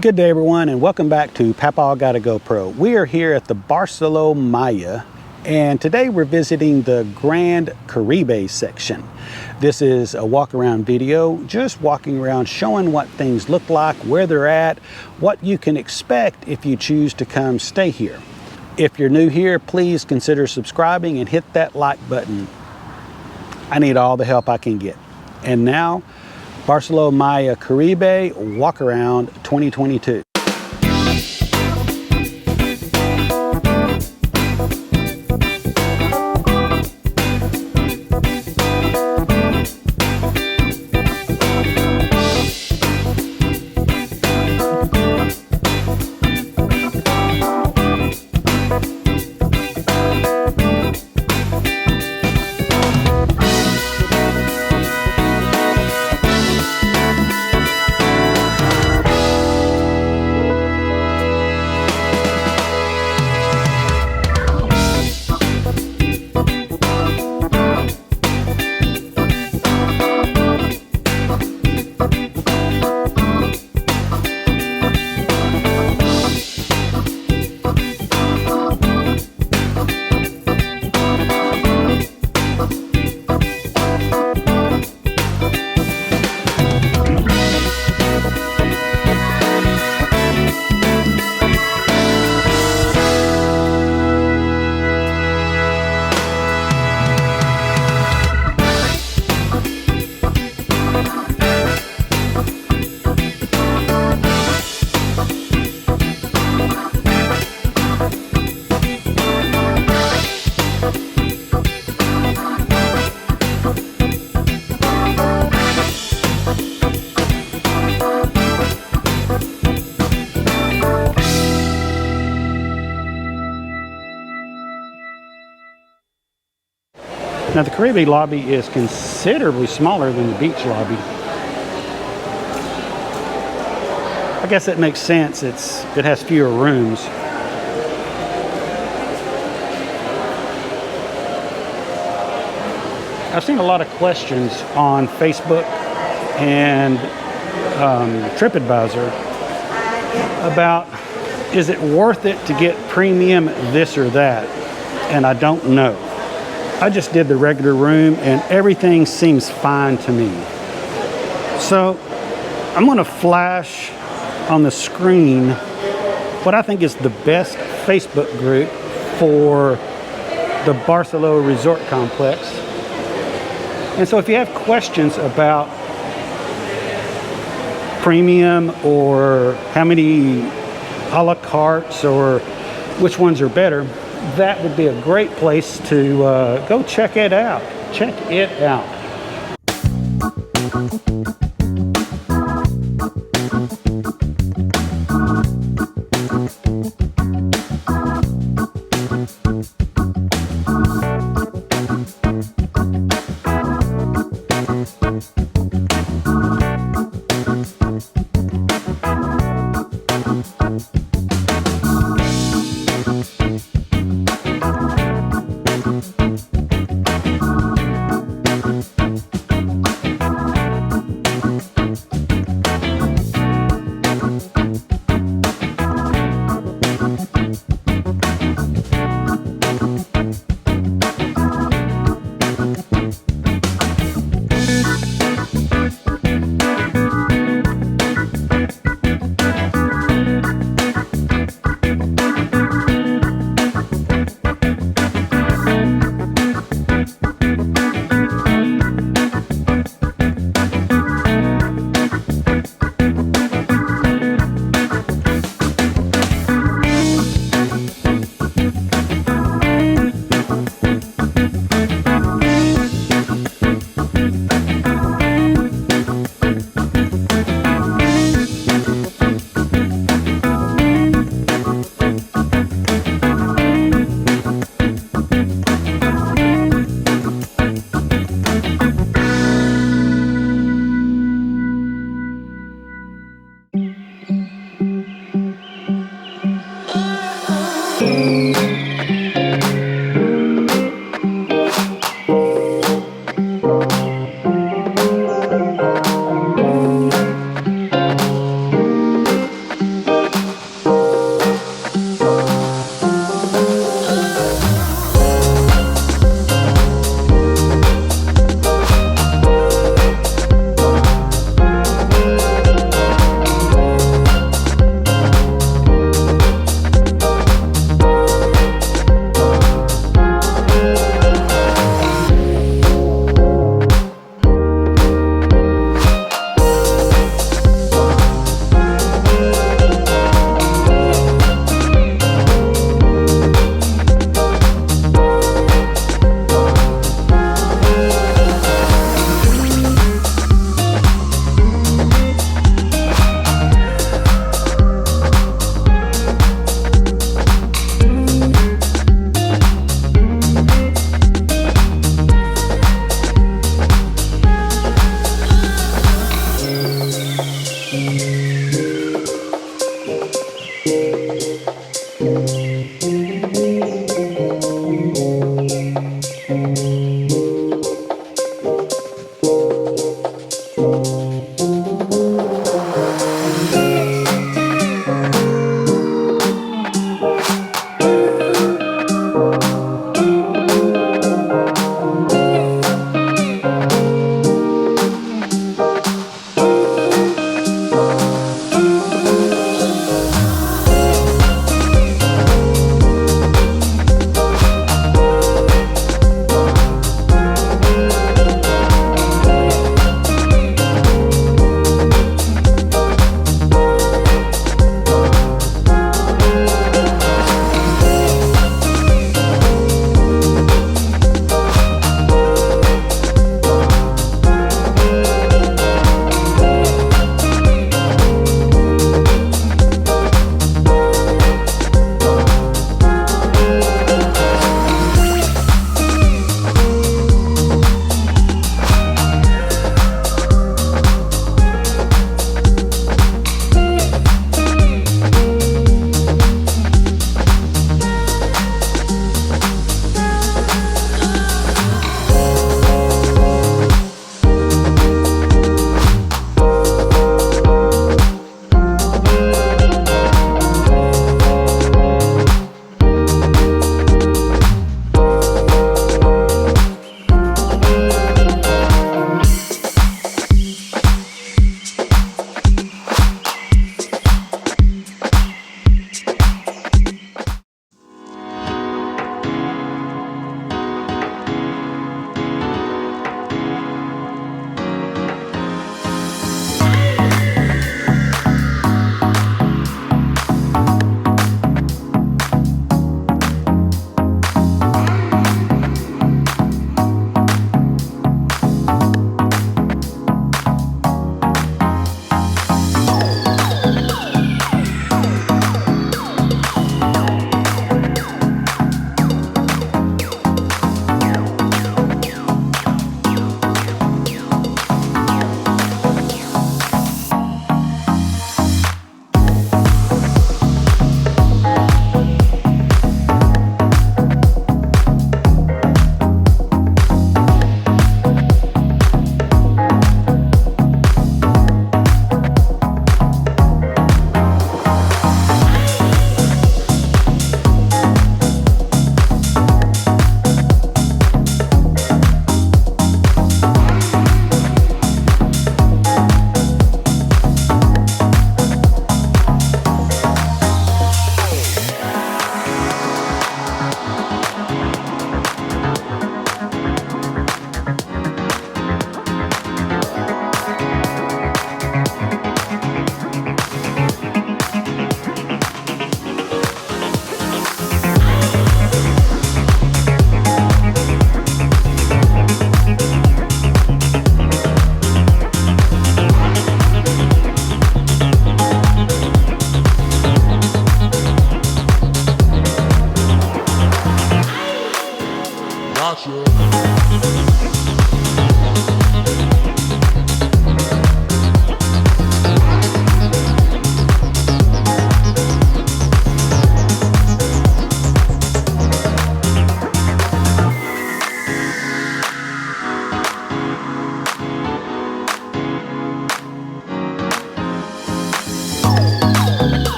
Good day everyone, and welcome back to Papa Got a GoPro. We are here at the Barcelo Maya, and today we're visiting the Grand Caribe section. This is a walk around video, just walking around showing what things look like, where they're at, what you can expect if you choose to come stay here. If you're new here, please consider subscribing and hit that like button. I need all the help I can get. And now, Barcelo Maya Caribe Walkaround 2022. Now the Caribe lobby is considerably smaller than the beach lobby. I guess that makes sense. It has fewer rooms. I've seen a lot of questions on Facebook and TripAdvisor about, is it worth it to get premium this or that? And I don't know. I just did the regular room and everything seems fine to me. So I'm going to flash on the screen what I think is the best Facebook group for the Barcelo Resort Complex. And so if you have questions about premium or how many a la cartes or which ones are better, that would be a great place to go check it out. Check it out.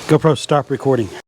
GoPro, stop recording.